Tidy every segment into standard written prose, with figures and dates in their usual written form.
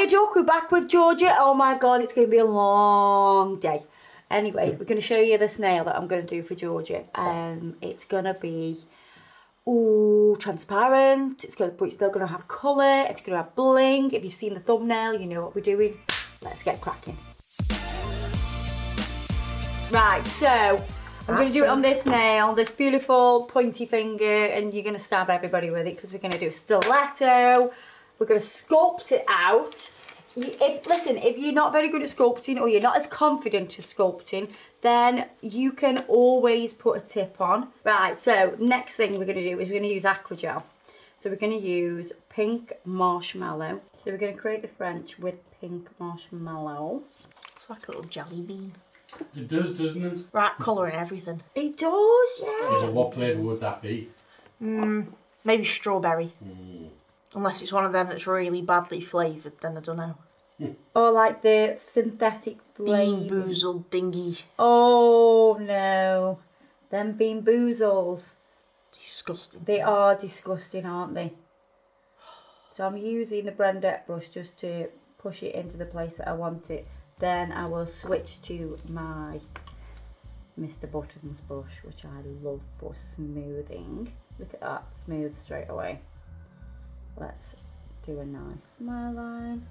Hiya Duck, we're back with Georgia. Oh my god, it's going to be a long day. Anyway, we're going to show you this nail that I'm going to do for Georgia. It's going to be transparent. But it's still going to have colour. It's going to have bling. If you've seen the thumbnail, you know what we're doing. Let's get cracking. Right, so I'm going to do it on this nail, this beautiful pointy finger, and you're going to stab everybody with it because we're going to do a stiletto. We're going to sculpt it out. Listen, if you're not very good at sculpting or you're not as confident as sculpting, then you can always put a tip on. Right, so next thing we're going to do is we're going to use Acrygel. So we're going to use Pink Marshmallow. So we're going to create the French with Pink Marshmallow. It's like a little jelly bean. It does, doesn't it? Right colour and everything. It does, yeah. Yeah, what flavour would that be? Maybe strawberry. Unless it's one of them that's really badly flavoured, then I don't know. Or like the synthetic flavour. Bean boozled dingy. Oh no. Them bean boozles. Disgusting. They are disgusting, aren't they? So I'm using the Brendette brush just to push it into the place that I want it. Then I will switch to my Mr. Buttons brush, which I love for smoothing. Look at that, smooth straight away. Let's do a nice smile line.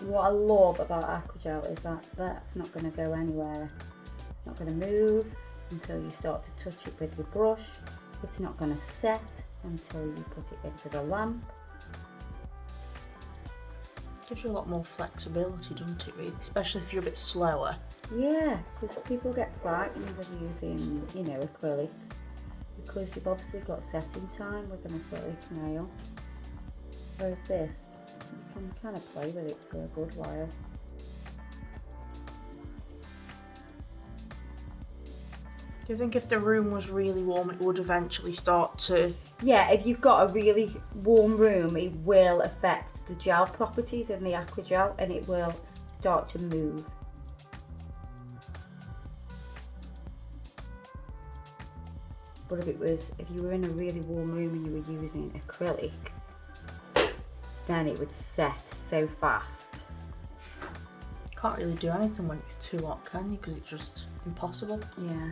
What I love about Acrygel is that that's not going to go anywhere. It's not going to move until you start to touch it with your brush. It's not going to set until you put it into the lamp. Gives you a lot more flexibility, doesn't it, really? Especially if you're a bit slower. Yeah, because people get frightened of using, you know, acrylic. Because you've obviously got setting time with an acrylic nail. Whereas this, you can kind of play with it for a good while. Do you think if the room was really warm, it would eventually start to... Yeah, if you've got a really warm room, it will affect the gel properties in the Acrygel and it will start to move. But if you were in a really warm room and you were using acrylic, then it would set so fast. Can't really do anything when it's too hot, can you? Because it's just impossible. Yeah.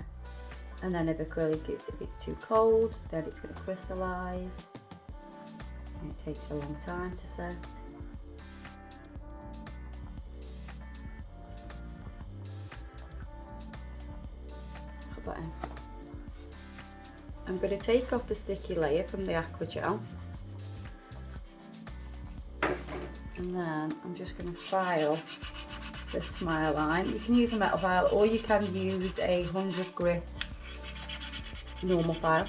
And then if acrylic, if it's too cold, then it's going to crystallise. And it takes a long time to set. I'm going to take off the sticky layer from the Acrygel. And then I'm just going to file the smile line. You can use a metal file or you can use a 100 grit normal file.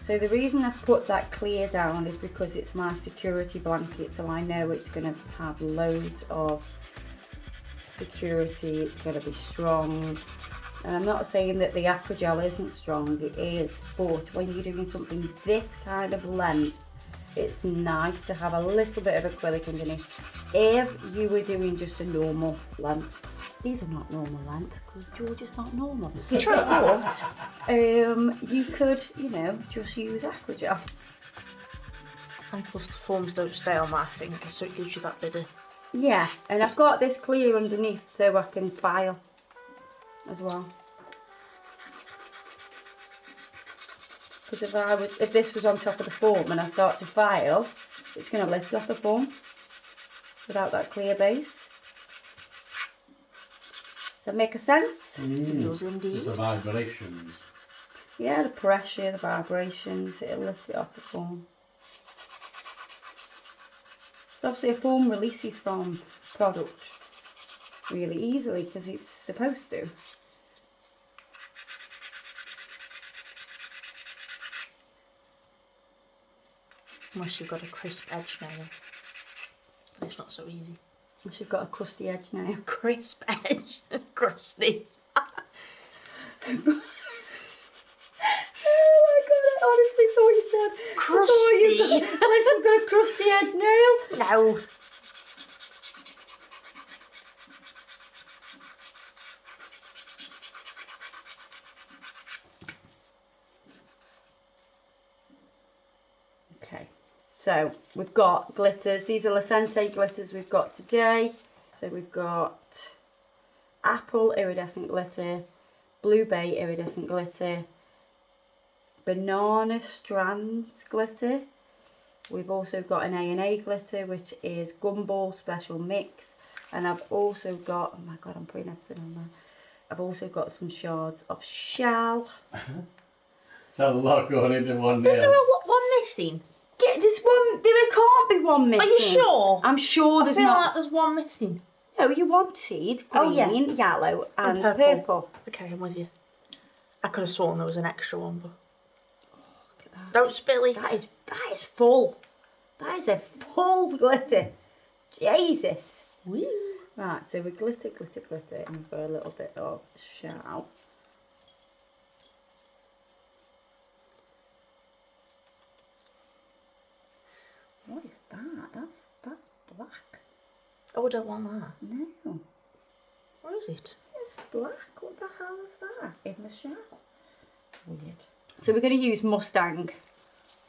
So the reason I've put that clear down is because it's my security blanket, so I know it's going to have loads of security, it's going to be strong. And I'm not saying that the Acrygel isn't strong, it is, but when you're doing something this kind of length, it's nice to have a little bit of acrylic underneath. If you were doing just a normal length, these are not normal length because George is not normal. True, but you could, you know, just use Acrygel. and plus the forms don't stay on my finger, so it gives you that bit of... Yeah, and I've got this clear underneath so I can file as well. Because if this was on top of the form and I start to file, it's going to lift off the form without that clear base. Does that make a sense? It does indeed. The vibrations. Yeah, the pressure, the vibrations, it'll lift it off the form. So obviously a form releases from product really easily because it's supposed to. Unless you've got a crisp edge nail. It's not so easy. Unless you've got a crusty edge nail. Crisp edge. Crusty. Oh my god, I honestly thought you said Crusty. Unless you've got a crusty edge nail. No. Okay, so we've got glitters. These are Licente glitters we've got today. So we've got apple iridescent glitter, blue bay iridescent glitter, banana strands glitter. We've also got an A&A glitter, which is gumball special mix. And I've also got, oh my god, I'm putting everything on there. I've also got some shards of shell. It's a lot going into one nail. Is there one missing? Yeah, there's one, there can't be one missing. Are you sure? I'm sure there's I feel not. like there's one missing. No, you wanted green, Oh, yeah. yellow and And purple. purple. Okay, I'm with you. I could have sworn there was an extra one, but... Don't spill it. That is full. That is a full glitter. Jesus. Woo. Right, so we glitter, glitter, glitter, and we've got a little bit of shell. What is that? That's black. Oh, I don't want that. No, Where is it? it's black. What the hell is that in the shell? Weird. So we're going to use Mustang,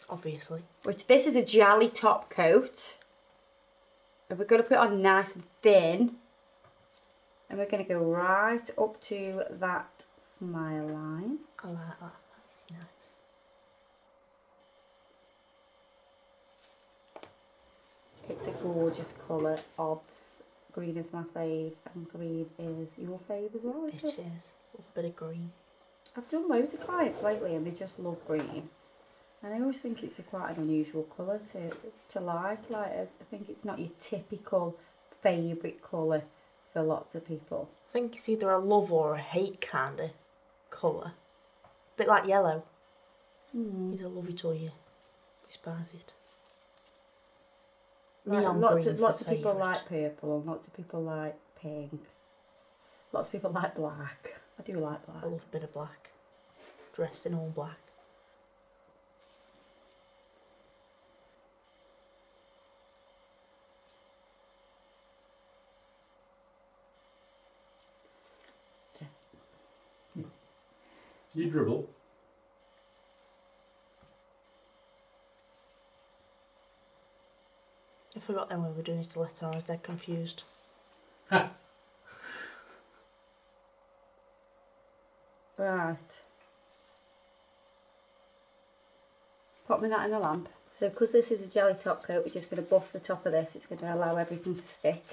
Obviously. which this is a jelly top coat. And we're going to put it on nice and thin. And we're going to go right up to that smile line. I like that. That's nice. It's a gorgeous colour. Obs. Green is my fave and green is your fave as well, It is. A bit of green. I've done loads of clients lately and they just love green. And I always think it's quite an unusual colour to like. Like, I think it's not your typical favourite colour for lots of people. I think it's either a love or a hate kind of colour. A bit like yellow. Either love it or you despise it. Like, Neon lots green's of the people favourite. like purple and lots of people like pink. Lots of people like black. I do like black. I love a bit of black. Dressed in all black. You dribble. I forgot then when we were doing Stiletto, I was dead confused. Ha! Right. Popping that in the lamp. So because this is a jelly top coat, we're just going to buff the top of this. It's going to allow everything to stick.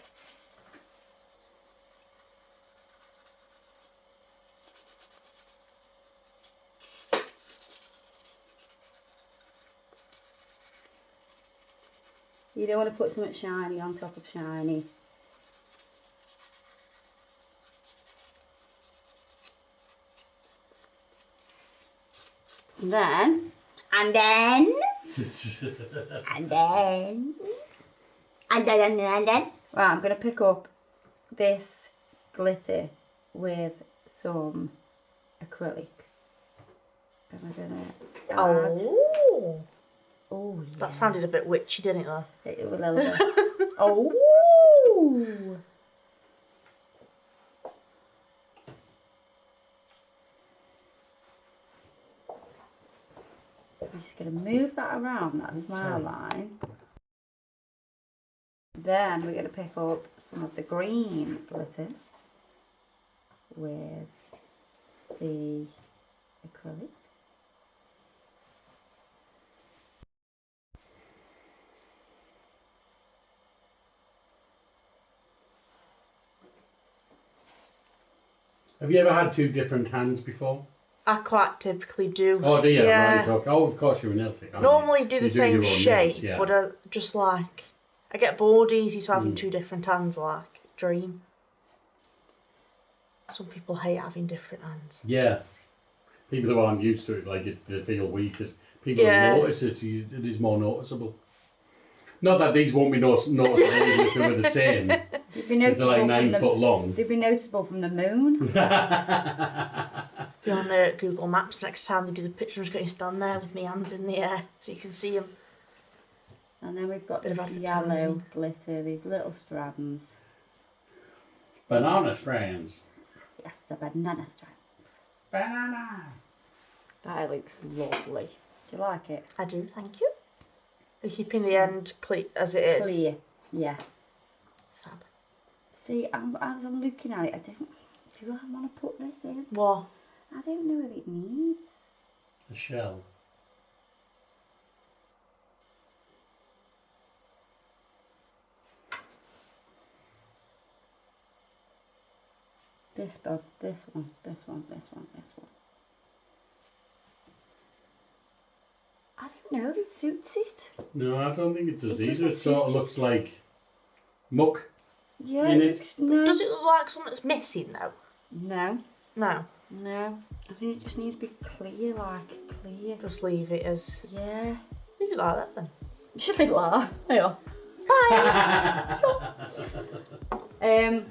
You don't want to put something shiny on top of shiny. And then, and then, right, I'm going to pick up this glitter with some acrylic. And we're going to add... Oh! Oh, That yes. sounded a bit witchy, didn't it, though? It was a little bit. Oh! I'm just going to move that around, that smile line. Then we're going to pick up some of the green glitter with the acrylic. Have you ever had two different hands before? I quite typically do. Oh, do you? Yeah. Right, okay. Oh, of course you're a nail tech, aren't Normally you? do You the same your own shape, nails, yeah. but I just like... I get bored easy, so having two different hands like dream. Some people hate having different hands. Yeah. People who aren't used to it, like, they feel weak. Because people Yeah. notice it, it is more noticeable. Not that these won't be noticeable if they were the same. They'd be They're like noticeable 9 foot long. They'd be noticeable from the moon. Be on Google Maps next time they do the picture. I'm just going to stand there with my hands in the air so you can see them. And then we've got Bit this of yellow advertising. glitter, these little strands. Banana strands. Yes, the banana strands. Banana. That looks lovely. Do you like it? I do, thank you. Are you keeping the end clear as it is? Clear. Yeah. Fab. See, as I'm looking at it, do I want to put this in? What? I don't know if it needs. A shell. This one, this one, this one, this one, this one. I don't know, it suits it. No, I don't think it does It either. It doesn't sort of suit looks it. like muck. Yeah, In it it. looks, no. Does it look like something that's missing though? No, No. no. I think it just needs to be clear, like clear. Just leave it as... Yeah. Leave it like that then. Just leave it like that. Bye!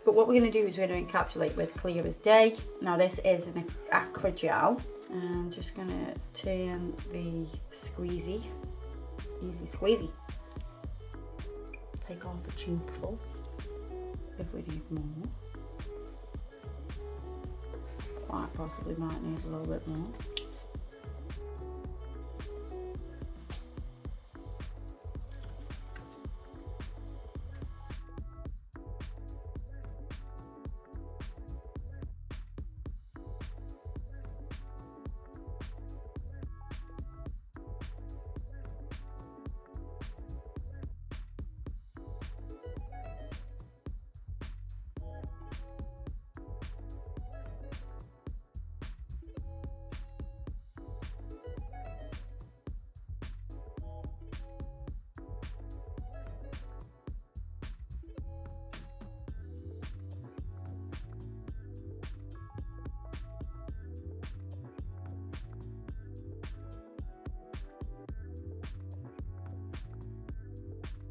But what we're going to do is we're going to encapsulate with clear as day. Now this is an acrygel. I'm just going to turn the squeezy. Easy squeezy. Take off a tube full. If we need more. Quite possibly might need a little bit more.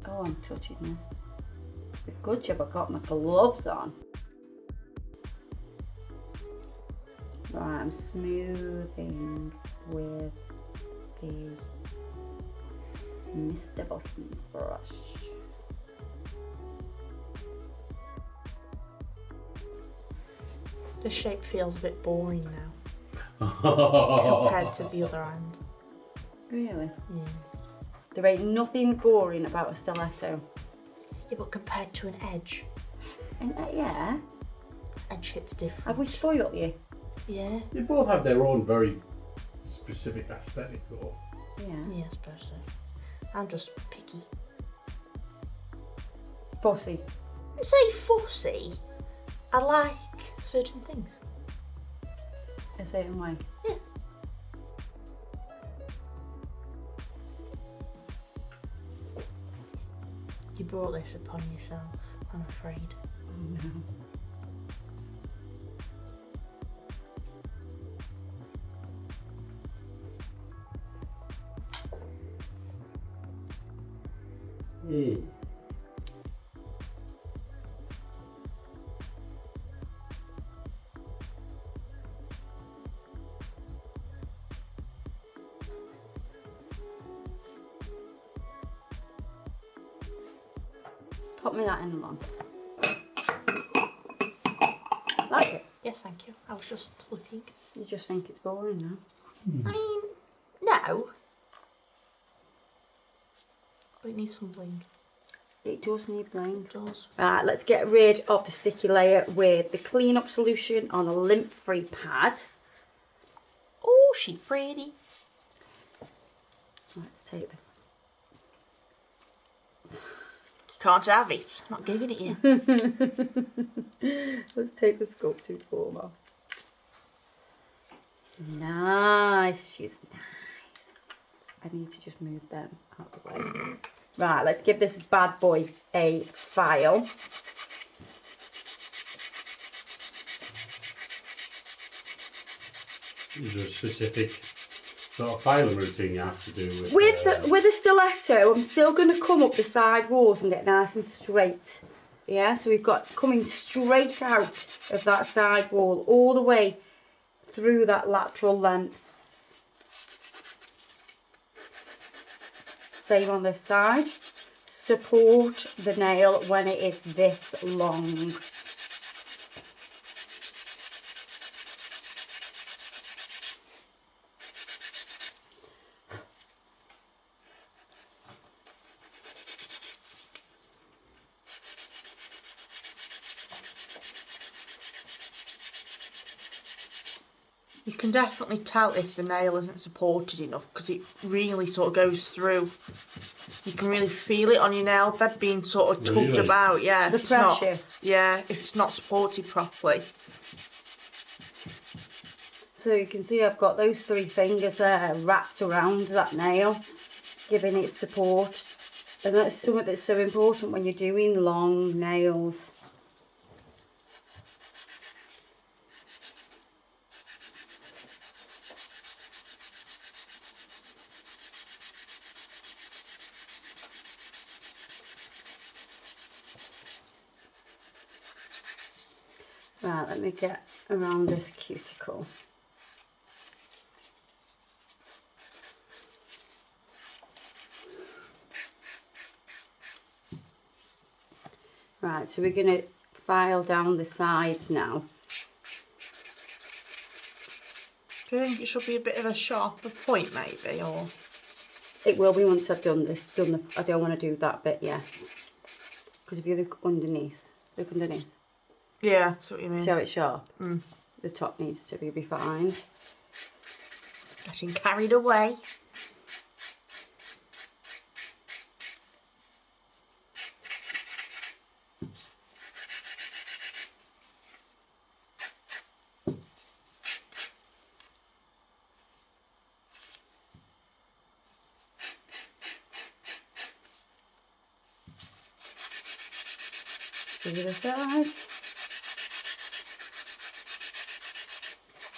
Oh, I'm touching this. It's a good job I got my gloves on. Right, I'm smoothing with the Mr. Buttons brush. This shape feels a bit boring now compared to the other end. Really? Yeah. There ain't nothing boring about a stiletto. Yeah, but compared to an edge, And yeah, edge hits different. have we spoiled you? Yeah. They both have their own very specific aesthetic though. Yeah. Yeah, I suppose so. I'm just picky. Fussy. I say fussy. I like certain things. A certain way. Yeah. You brought this upon yourself, I'm afraid. No. Put me that in along. Like it? Yes, thank you. I was just looking. You just think it's boring now? I mean, no. But it needs some bling. It does need bling. It does. Right, let's get rid of the sticky layer with the clean up solution on a lint free pad. Oh, she's pretty. Let's take the Can't have it. I'm not giving it you. let's take the sculpted form off. Nice, she's nice. I need to just move them out of the way. Right, let's give this bad boy a file. Is there a specific sort of filing routine you have to do with... With the stiletto, I'm still going to come up the side walls and get nice and straight. Yeah, so we've got coming straight out of that side wall, all the way through that lateral length. Same on this side. Support the nail when it is this long. You can definitely tell if the nail isn't supported enough because it really sort of goes through. You can really feel it on your nail bed being sort of tugged about, yeah. The pressure. If it's not supported properly. So you can see I've got those 3 fingers there wrapped around that nail, giving it support. And that's something that's so important when you're doing long nails. Right, let me get around this cuticle. Right, so we're going to file down the sides now. Do you think it should be a bit of a sharper point maybe, or? It will be once I've done this. I don't want to do that bit yet. Because if you look underneath. Yeah, that's what you mean. See how it's sharp? Mm. The top needs to be refined. Getting carried away. To the other side.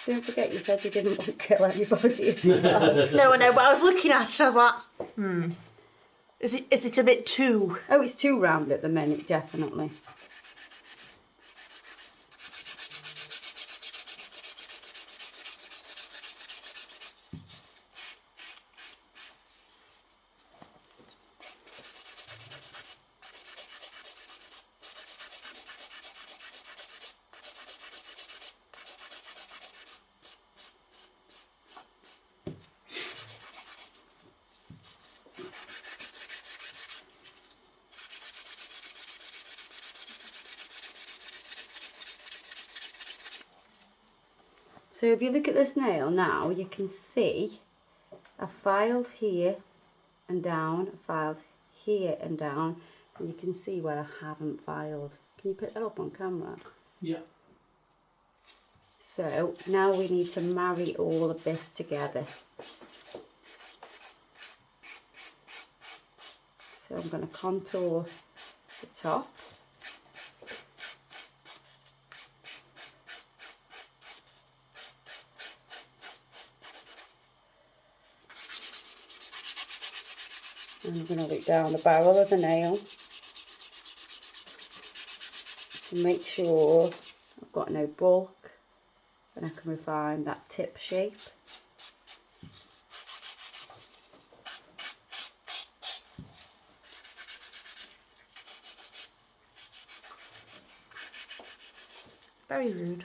Don't forget you said you didn't want to kill anybody. No, I know, but I was looking at it, I was like, Is it a bit too? Oh, it's too round at the minute, definitely. So if you look at this nail now, you can see I've filed here and down, I've filed here and down, and you can see where I haven't filed. Can you put that up on camera? Yeah. So now we need to marry all of this together. So I'm going to contour the top. I'm going to look down the barrel of the nail to make sure I've got no bulk, and I can refine that tip shape. Very rude.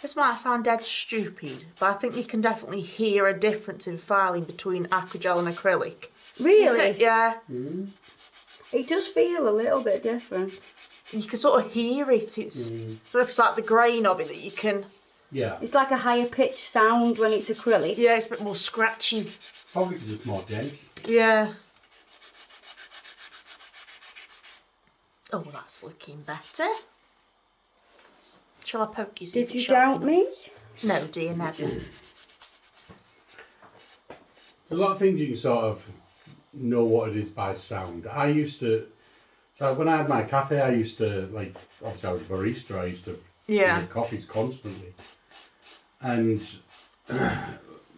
This might sound dead stupid, but I think you can definitely hear a difference in filing between acrygel and acrylic. Really? Yeah. Mm. It does feel a little bit different. You can sort of hear it. It's sort of it's like the grain of it that you can. Yeah. It's like a higher pitched sound when it's acrylic. Yeah, it's a bit more scratchy. Probably because it's more dense. Yeah. Oh, that's looking better. Shall I poke you? Did you doubt me? No, dear, never. There's a lot of things you can sort of know what it is by sound. I used to, so when I had my cafe, I used to, like, obviously I was a barista, I used to make coffees constantly. And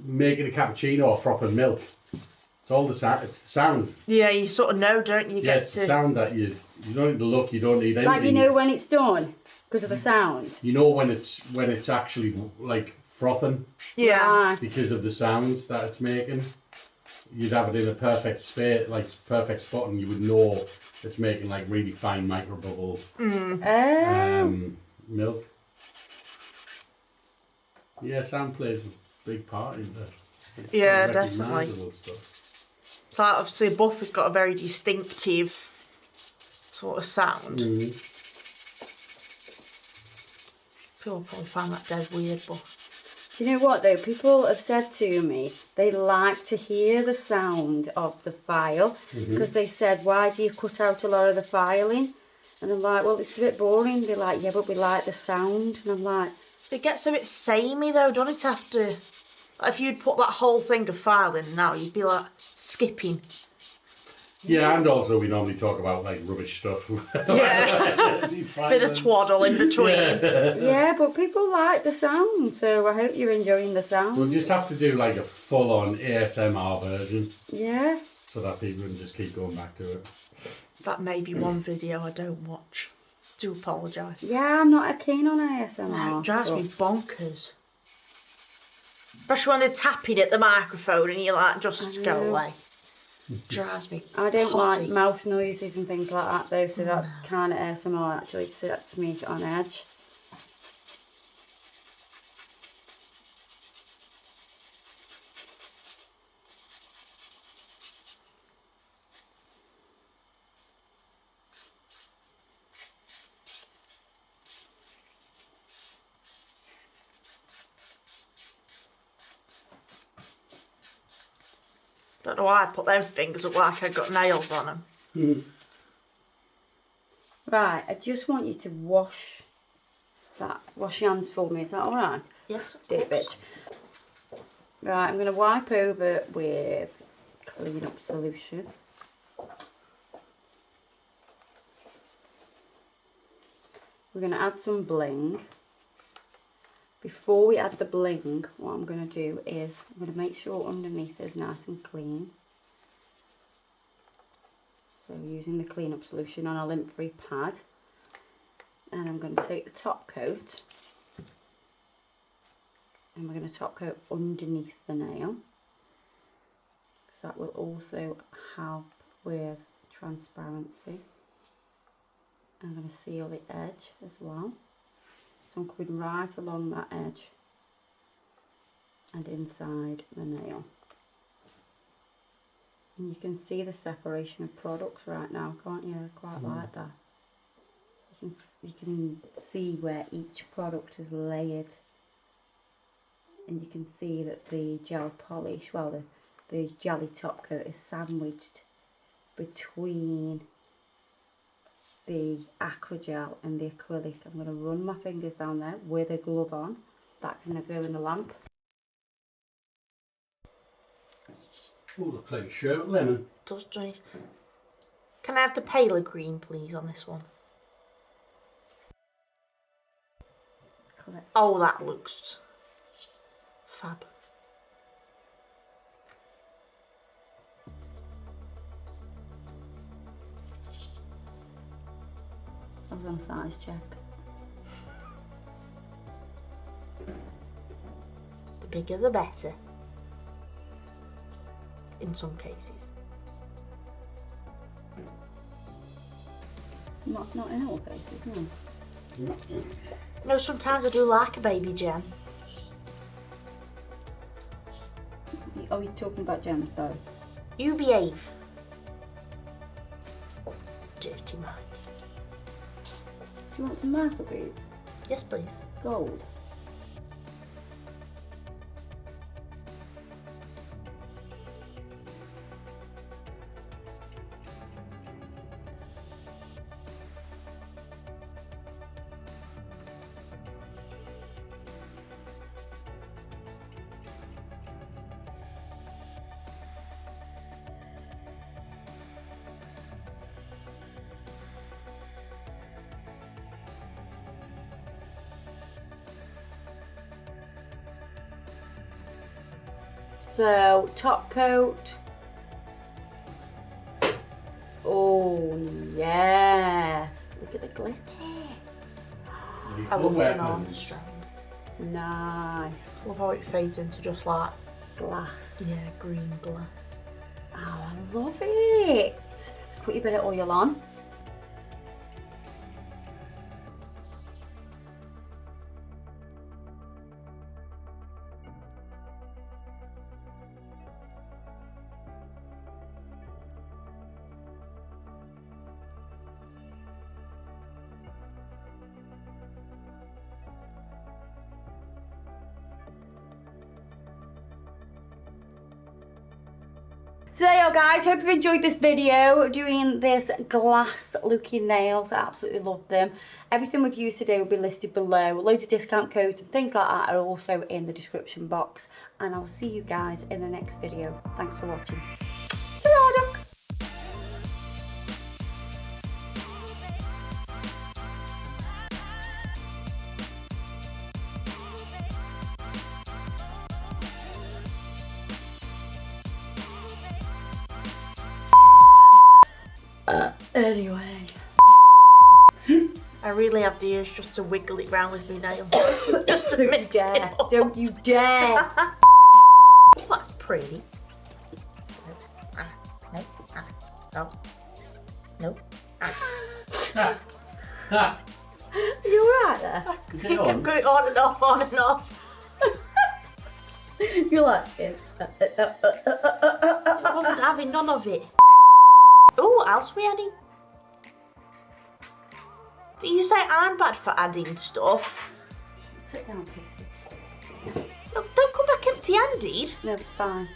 making a cappuccino or frothing milk, it's all the sound, it's the sound. Yeah, you sort of know, don't you? Yeah, it's the sound that you don't need the look, you don't need anything. Like you know when it's done because of the sound. You know when it's actually like frothing. Yeah. Because of the sounds that it's making. You'd have it in a perfect space, like perfect spot, and you would know it's making like really fine micro bubbles. Milk. Yeah, sound plays a big part in that. Yeah, definitely. Stuff. So obviously Buffy's got a very distinctive sort of sound. People probably find that dead weird, but... Do you know what though? People have said to me they like to hear the sound of the file because they said, why do you cut out a lot of the filing? And I'm like, well, it's a bit boring. They're like, yeah, but we like the sound. And I'm like... It gets a bit samey though, don't it have to... If you'd put that whole thing of filing now, you'd be like skipping. Yeah, and also we normally talk about like rubbish stuff. Yeah. Bit of twaddle in between. Yeah, but people like the sound, so I hope you're enjoying the sound. We'll just have to do like a full-on ASMR version. Yeah. So that people can just keep going back to it. That may be one video I don't watch. Do apologise. Yeah, I'm not keen on ASMR. No, it drives me bonkers. Especially when they're tapping at the microphone and you're like, just go away. Drives me I don't potty. like mouth noises and things like that though, so that kind of ASMR actually sets me on edge. Don't know why I put them fingers up like I got nails on them. Right, I just want you to wash your hands for me, is that alright? Yes, Do it, bitch. Right, I'm going to wipe over with clean up solution. We're going to add some bling. Before we add the bling, what I'm going to do is I'm going to make sure underneath is nice and clean. So using the clean up solution on a lint free pad. And I'm going to take the top coat. And we're going to top coat underneath the nail. Because that will also help with transparency. I'm going to seal the edge as well. So I'm coming right along that edge and inside the nail. And you can see the separation of products right now, can't you? I quite like that. You can see where each product is layered. And you can see that the gel polish, well the jelly top coat is sandwiched between the acrygel and the acrylic. I'm going to run my fingers down there with a glove on. That's going to go in the lamp. Oh, looks like a sherbet lemon. Does Johnny? Can I have the paler green, please, on this one? Correct. Oh, that looks fab. I was on a size check. The bigger the better. In some cases. Not in all cases, no. No, sometimes I do like a baby gem. Oh, you're talking about gems, sorry. You behave. Dirty mind. Do you want some micro beads? Yes, please. Gold. So, top coat. Oh, yes. Look at the glitter. I love the enormous strand. Nice. Love how it fades into just like glass. Yeah, green glass. Oh, I love it. Let's put your bit of oil on. So there you go, guys, hope you've enjoyed this video doing this glass looking nails. I absolutely love them. Everything we've used today will be listed below. Loads of discount codes and things like that are also in the description box, and I'll see you guys in the next video. Thanks for watching. Ta-ra, duck. Anyway. I really have the urge just to wiggle it round with my nail. Don't you dare. Don't you dare. That's pretty. No. No. Are you alright there? You kept going on and off, on and off. You like it? I wasn't having none of it. Oh, what else are we adding? Do you say I'm bad for adding stuff? Sit down, Kirsty. No, don't come back empty-handed. No, it's fine.